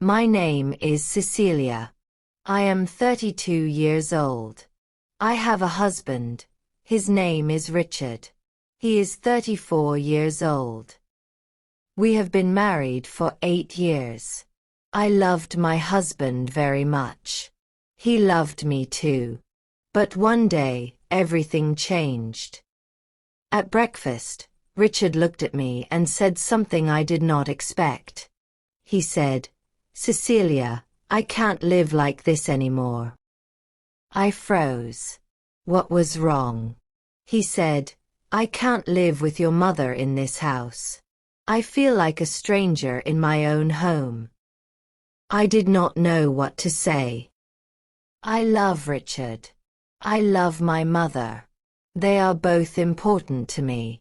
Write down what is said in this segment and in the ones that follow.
My name is Cecilia. I am 32 years old. I have a husband. His name is Richard. He is 34 years old. We have been married for 8 years. I loved my husband very much. He loved me too. But one day, everything changed. At breakfast, Richard looked at me and said something I did not expect. He said, "Cecilia, I can't live like this anymore." I froze. What was wrong? He said, "I can't live with your mother in this house. I feel like a stranger in my own home." I did not know what to say. I love Richard. I love my mother. They are both important to me.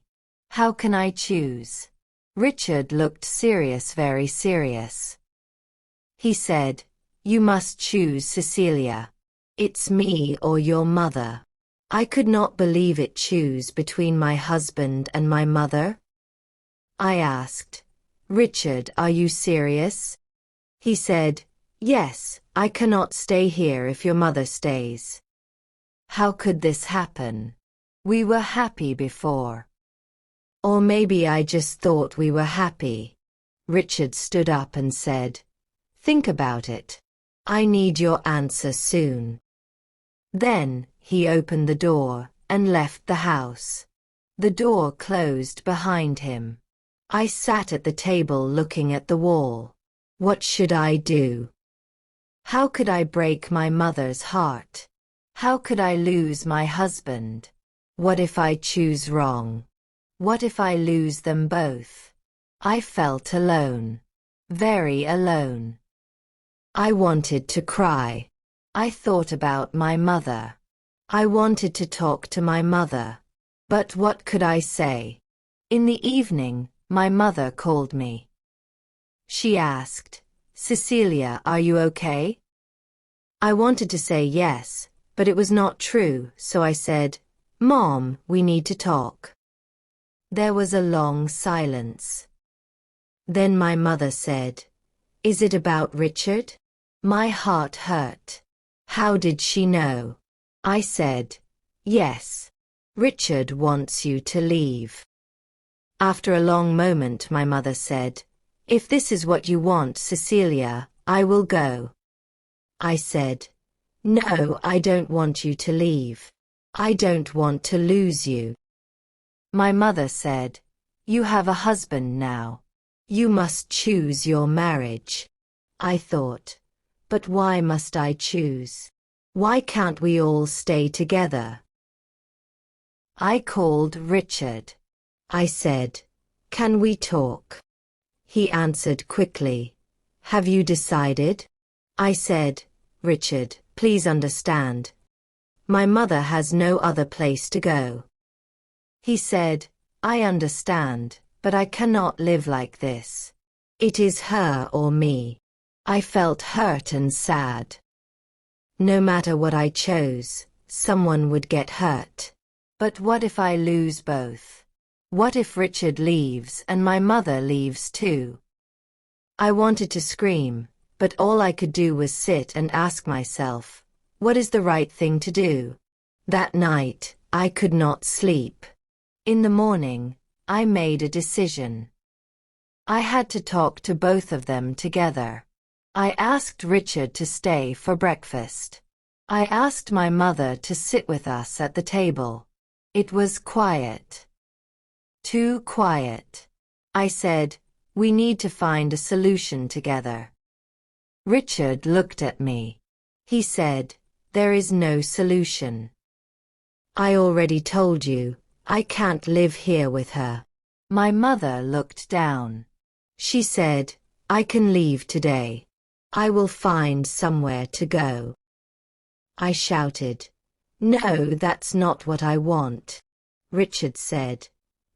How can I choose? Richard looked serious, very serious. He said, "You must choose, Cecilia. It's me or your mother." I could not believe it. Choose between my husband and my mother? I asked, "Richard, are you serious?" He said, "Yes, I cannot stay here if your mother stays." How could this happen? We were happy before. Or maybe I just thought we were happy. Richard stood up and said, "Think about it. I need your answer soon." Then, he opened the door and left the house. The door closed behind him. I sat at the table looking at the wall. What should I do? How could I break my mother's heart? How could I lose my husband? What if I choose wrong? What if I lose them both? I felt alone. Very alone. I wanted to cry. I thought about my mother. I wanted to talk to my mother. But what could I say? In the evening, my mother called me. She asked, "Cecilia, are you okay?" I wanted to say yes, but it was not true, so I said, "Mom, we need to talk." There was a long silence. Then my mother said, "Is it about Richard?" My heart hurt. How did she know? I said, "Yes. Richard wants you to leave." After a long moment, my mother said, "If this is what you want, Cecilia, I will go." I said, "No, I don't want you to leave. I don't want to lose you." My mother said, "You have a husband now. You must choose your marriage." I thought, but why must I choose? Why can't we all stay together? I called Richard. I said, "Can we talk?" He answered quickly, "Have you decided?" I said, "Richard, please understand. My mother has no other place to go." He said, "I understand, but I cannot live like this. It is her or me." I felt hurt and sad. No matter what I chose, someone would get hurt. But what if I lose both? What if Richard leaves and my mother leaves too? I wanted to scream, but all I could do was sit and ask myself, what is the right thing to do? That night, I could not sleep. In the morning, I made a decision. I had to talk to both of them together. I asked Richard to stay for breakfast. I asked my mother to sit with us at the table. It was quiet. Too quiet. I said, "We need to find a solution together." Richard looked at me. He said, "There is no solution. I already told you, I can't live here with her." My mother looked down. She said, "I can leave today. I will find somewhere to go." I shouted, "No, that's not what I want." Richard said,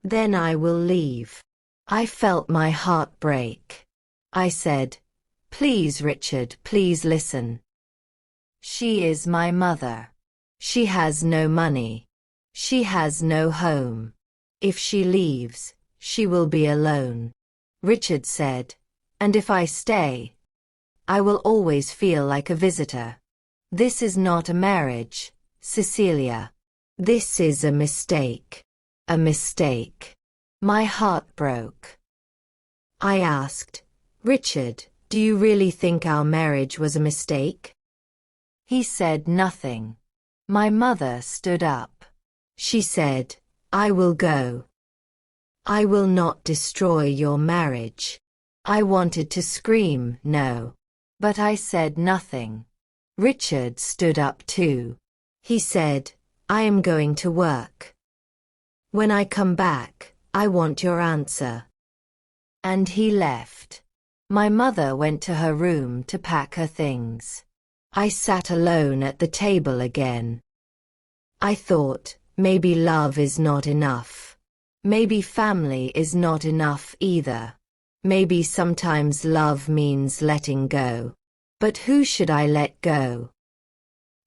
"Then I will leave." I felt my heart break. I said, "Please, Richard, please listen. She is my mother. She has no money. She has no home. If she leaves, she will be alone." Richard said, "And if I stay?" I will always feel like a visitor. This is not a marriage, Cecilia. This is a mistake. A mistake. My heart broke. I asked, Richard, do you really think our marriage was a mistake? He said nothing. My mother stood up. She said, I will go. I will not destroy your marriage. I wanted to scream, no. But I said nothing. Richard stood up too. He said, I am going to work. When I come back, I want your answer. And he left. My mother went to her room to pack her things. I sat alone at the table again. I thought, maybe love is not enough. Maybe family is not enough either. Maybe sometimes love means letting go. But who should I let go?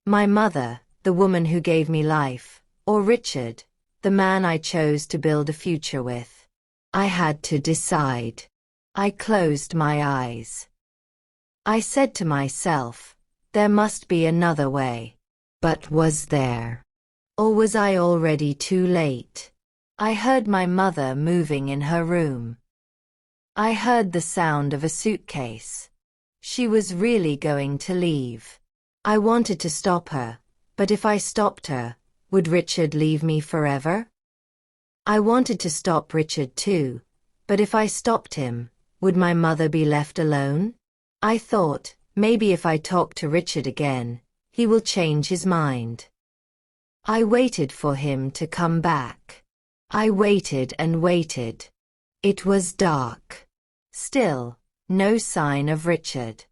My mother, the woman who gave me life, or Richard, the man I chose to build a future with? I had to decide. I closed my eyes. I said to myself, there must be another way. But was there? Or was I already too late? I heard my mother moving in her room. I heard the sound of a suitcase. She was really going to leave. I wanted to stop her, but if I stopped her, would Richard leave me forever? I wanted to stop Richard too, but if I stopped him, would my mother be left alone? I thought, maybe if I talk to Richard again, he will change his mind. I waited for him to come back. I waited and waited. It was dark. Still, no sign of Richard.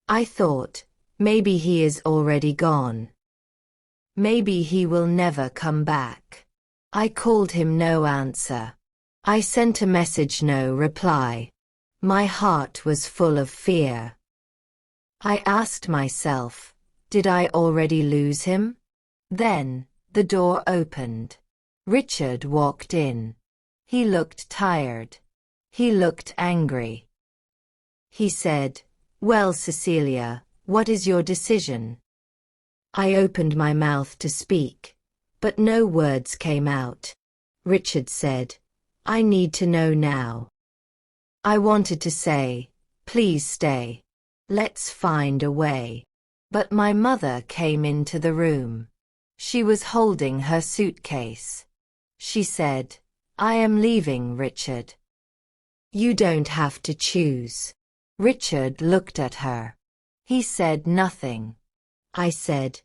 I thought, maybe he is already gone. Maybe he will never come back. I called him, no answer. I sent a message, no reply. My heart was full of fear. I asked myself, did I already lose him? Then, the door opened. Richard walked in. He looked tired. He looked angry. He said, well, Cecilia, what is your decision? I opened my mouth to speak, but no words came out. Richard said, I need to know now. I wanted to say, please stay. Let's find a way. But my mother came into the room. She was holding her suitcase. She said, I am leaving, Richard. You don't have to choose. Richard looked at her. He said nothing. I said,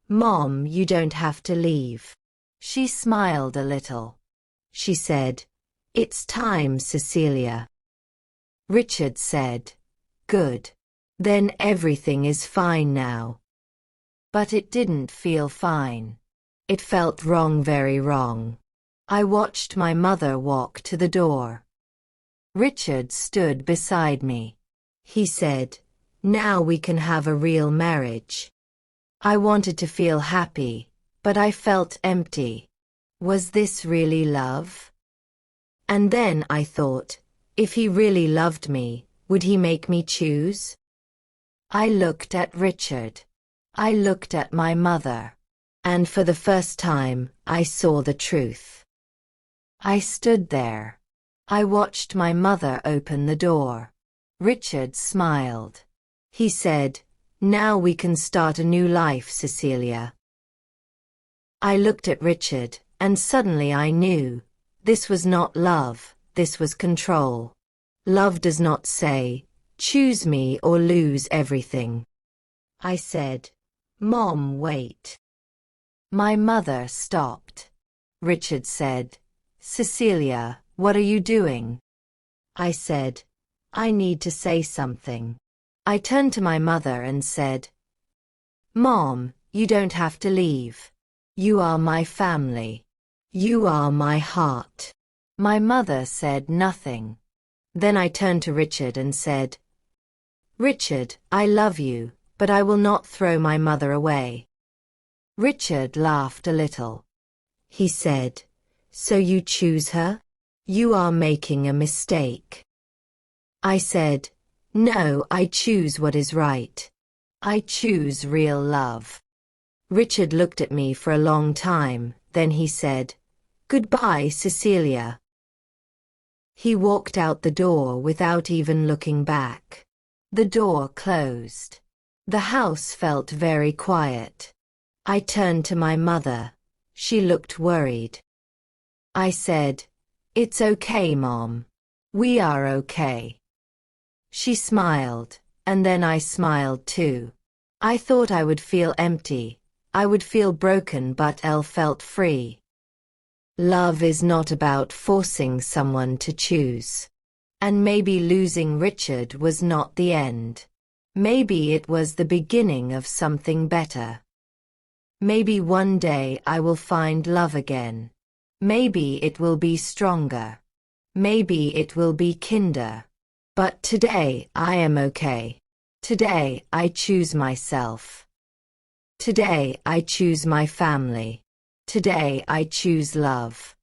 Mom, you don't have to leave. She smiled a little. She said, it's time, Cecilia. Richard said, good. Then everything is fine now. But it didn't feel fine. It felt wrong, very wrong. I watched my mother walk to the door. Richard stood beside me. He said, now we can have a real marriage. I wanted to feel happy, but I felt empty. Was this really love? And then I thought, if he really loved me, would he make me choose? I looked at Richard. I looked at my mother. And for the first time, I saw the truth. I stood there. I watched my mother open the door. Richard smiled. He said, now we can start a new life, Cecilia. I looked at Richard, and suddenly I knew. This was not love, this was control. Love does not say, choose me or lose everything. I said, Mom, wait. My mother stopped. Richard said, Cecilia, what are you doing? I said, I need to say something. I turned to my mother and said, Mom, you don't have to leave. You are my family. You are my heart. My mother said nothing. Then I turned to Richard and said, Richard, I love you, but I will not throw my mother away. Richard laughed a little. He said, so you choose her? You are making a mistake. I said, No, I choose what is right. I choose real love. Richard looked at me for a long time, then he said, "Goodbye, Cecilia." He walked out the door without even looking back. The door closed. The house felt very quiet. I turned to my mother. She looked worried. I said, "It's okay, Mom. We are okay." She smiled, and then I smiled too. I thought I would feel empty. I would feel broken, but Elle felt free. Love is not about forcing someone to choose. And maybe losing Richard was not the end. Maybe it was the beginning of something better. Maybe one day I will find love again. Maybe it will be stronger. Maybe it will be kinder. But today I am okay. Today I choose myself. Today I choose my family. Today I choose love.